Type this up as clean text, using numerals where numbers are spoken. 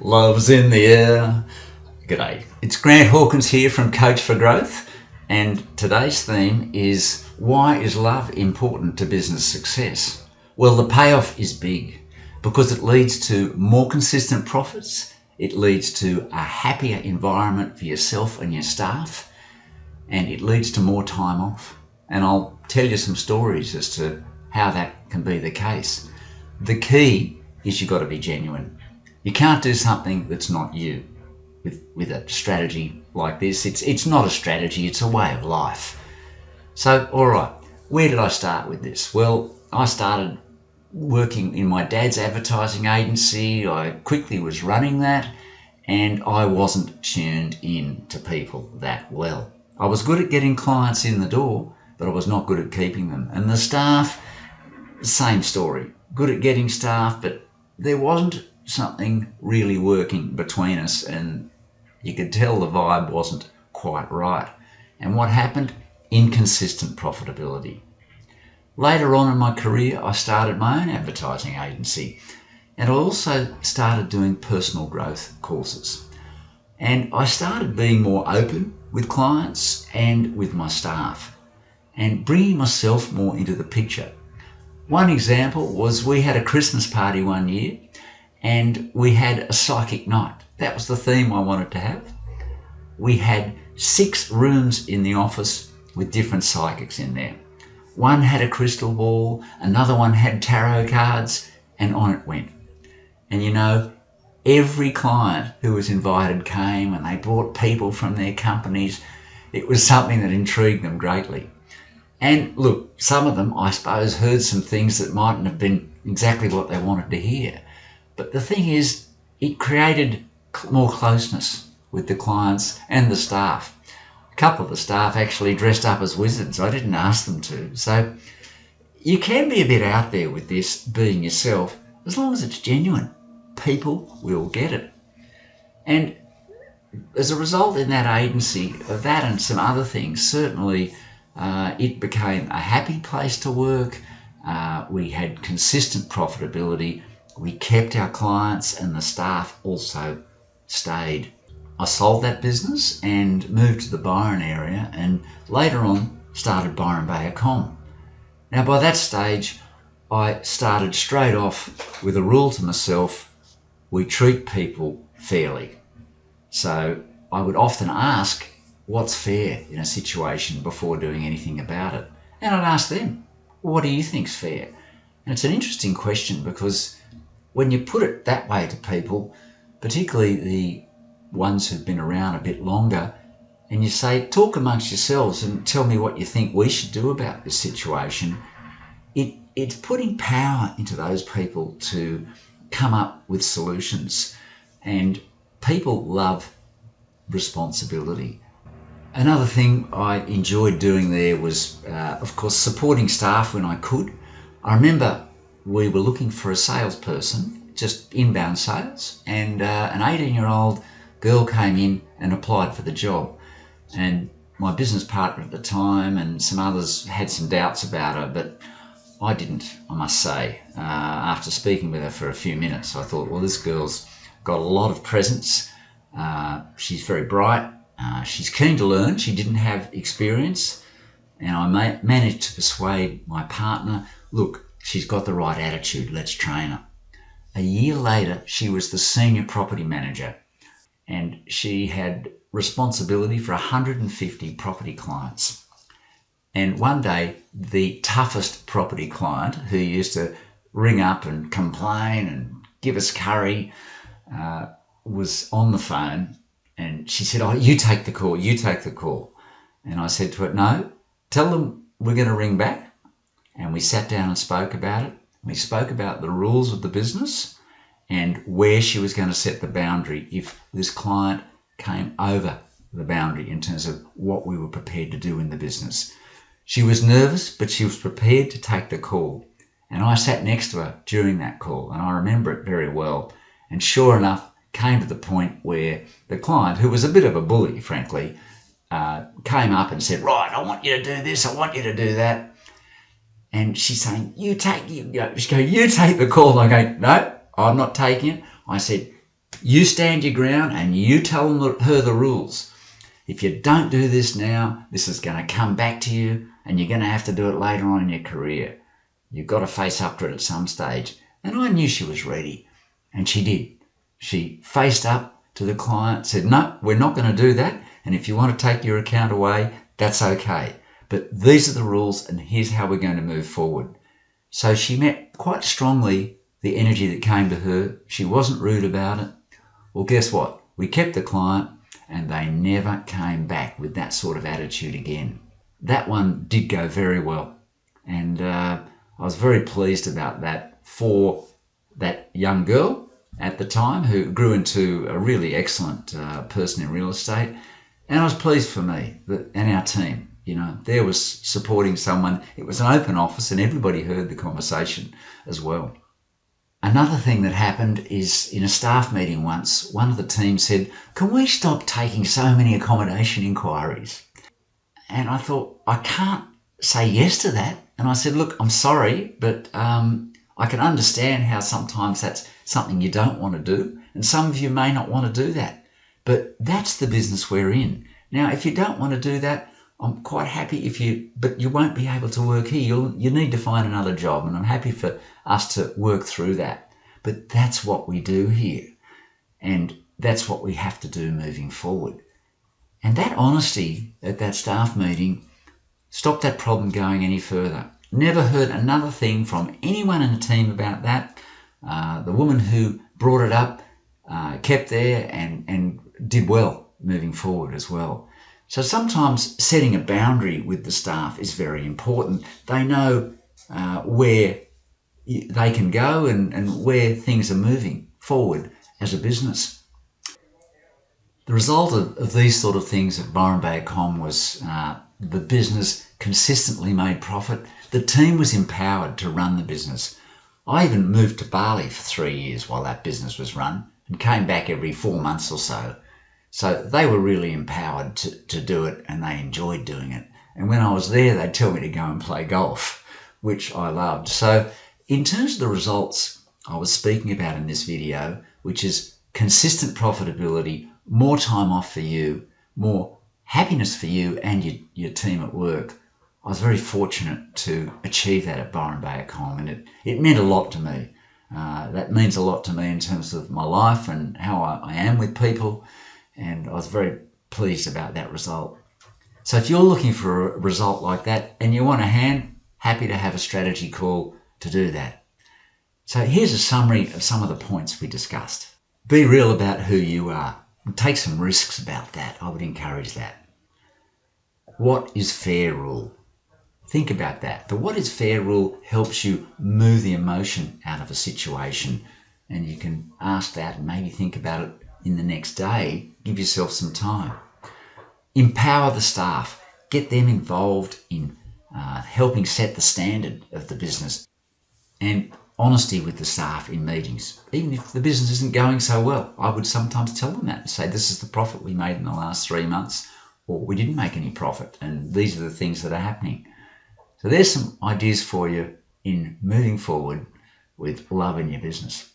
Love's in the air. G'day. It's Grant Hawkins here from Coach for Growth, and today's theme is why is love important to business success? Well, the payoff is big because it leads to more consistent profits, it leads to a happier environment for yourself and your staff, and it leads to more time off. And I'll tell you some stories as to how that can be the case. The key is you've got to be genuine. You can't do something that's not you with a strategy like this. It's not a strategy, it's a way of life. So, all right, where did I start with this? Well, I started working in my dad's advertising agency. I quickly was running that, and I wasn't tuned in to people that well. I was good at getting clients in the door, but I was not good at keeping them. And the staff, same story. Good at getting staff, but there wasn't something really working between us, and you could tell the vibe wasn't quite right. And what happened? Inconsistent profitability. Later on in my career, I started my own advertising agency, and I also started doing personal growth courses. And I started being more open with clients and with my staff, and bringing myself more into the picture. One example was we had a Christmas party one year, and we had a psychic night. That was the theme I wanted to have. We had 6 rooms in the office with different psychics in there. One had a crystal ball, another one had tarot cards, and on it went. And you know, every client who was invited came, and they brought people from their companies. It was something that intrigued them greatly. And look, some of them, I suppose, heard some things that mightn't have been exactly what they wanted to hear. But the thing is, it created more closeness with the clients and the staff. A couple of the staff actually dressed up as wizards. I didn't ask them to. So you can be a bit out there with this, being yourself, as long as it's genuine. People will get it. And as a result in that agency of that and some other things, certainly it became a happy place to work. We had consistent profitability. We kept our clients, and the staff also stayed. I sold that business and moved to the Byron area, and later on started Byron Bay Accom. Now by that stage, I started straight off with a rule to myself: we treat people fairly. So I would often ask, what's fair in a situation before doing anything about it? And I'd ask them, what do you think's fair? And it's an interesting question, because when you put it that way to people, particularly the ones who've been around a bit longer, and you say, talk amongst yourselves and tell me what you think we should do about this situation, it's putting power into those people to come up with solutions. And people love responsibility. Another thing I enjoyed doing there was, of course, supporting staff when I could. I remember we were looking for a salesperson, just inbound sales, and an 18-year-old girl came in and applied for the job. And my business partner at the time and some others had some doubts about her, but I didn't, I must say. After speaking with her for a few minutes, I thought, well, this girl's got a lot of presence. She's very bright. She's keen to learn. She didn't have experience. And I managed to persuade my partner, look, she's got the right attitude, let's train her. A year later, she was the senior property manager, and she had responsibility for 150 property clients. And one day, the toughest property client, who used to ring up and complain and give us curry, was on the phone, and she said, oh, you take the call, you take the call. And I said to her, no, tell them we're going to ring back. And we sat down and spoke about it. We spoke about the rules of the business and where she was going to set the boundary if this client came over the boundary in terms of what we were prepared to do in the business. She was nervous, but she was prepared to take the call. And I sat next to her during that call, and I remember it very well. And sure enough, came to the point where the client, who was a bit of a bully, frankly, came up and said, right, I want you to do this, I want you to do that. And she's saying, you take the call. I go, no, I'm not taking it. I said, You stand your ground and you tell her the rules. If you don't do this now, this is going to come back to you and you're going to have to do it later on in your career. You've got to face up to it at some stage. And I knew she was ready, and she did. She faced up to the client, said, no, we're not going to do that. And if you want to take your account away, that's okay. But these are the rules and here's how we're going to move forward. So she met quite strongly the energy that came to her. She wasn't rude about it. Well, guess what? We kept the client and they never came back with that sort of attitude again. That one did go very well. And I was very pleased about that for that young girl at the time who grew into a really excellent person in real estate. And I was pleased for me and our team. You know, there was supporting someone. It was an open office and everybody heard the conversation as well. Another thing that happened is in a staff meeting once, one of the team said, can we stop taking so many accommodation inquiries? And I thought, I can't say yes to that. And I said, look, I'm sorry, but I can understand how sometimes that's something you don't want to do. And some of you may not want to do that. But that's the business we're in. Now, if you don't want to do that, I'm quite happy but you won't be able to work here. You need to find another job, and I'm happy for us to work through that. But that's what we do here, and that's what we have to do moving forward. And that honesty at that staff meeting stopped that problem going any further. Never heard another thing from anyone in the team about that. The woman who brought it up kept there and did well moving forward as well. So sometimes setting a boundary with the staff is very important. They know where they can go and where things are moving forward as a business. The result of these sort of things at Byron Bay Comm was the business consistently made profit. The team was empowered to run the business. I even moved to Bali for 3 years while that business was run and came back every 4 months or so. So they were really empowered to do it, and they enjoyed doing it. And when I was there, they'd tell me to go and play golf, which I loved. So in terms of the results I was speaking about in this video, which is consistent profitability, more time off for you, more happiness for you and your team at work, I was very fortunate to achieve that at Byron Bay Comm, and it meant a lot to me. That means a lot to me in terms of my life and how I am with people. And I was very pleased about that result. So if you're looking for a result like that and you want a hand, happy to have a strategy call to do that. So here's a summary of some of the points we discussed. Be real about who you are and take some risks about that. I would encourage that. What is fair rule? Think about that. The what is fair rule helps you move the emotion out of a situation, and you can ask that and maybe think about it in the next day. Give yourself some time. Empower the staff. Get them involved in helping set the standard of the business. And honesty with the staff in meetings. Even if the business isn't going so well, I would sometimes tell them that and say, this is the profit we made in the last 3 months, or we didn't make any profit, and these are the things that are happening. So there's some ideas for you in moving forward with love in your business.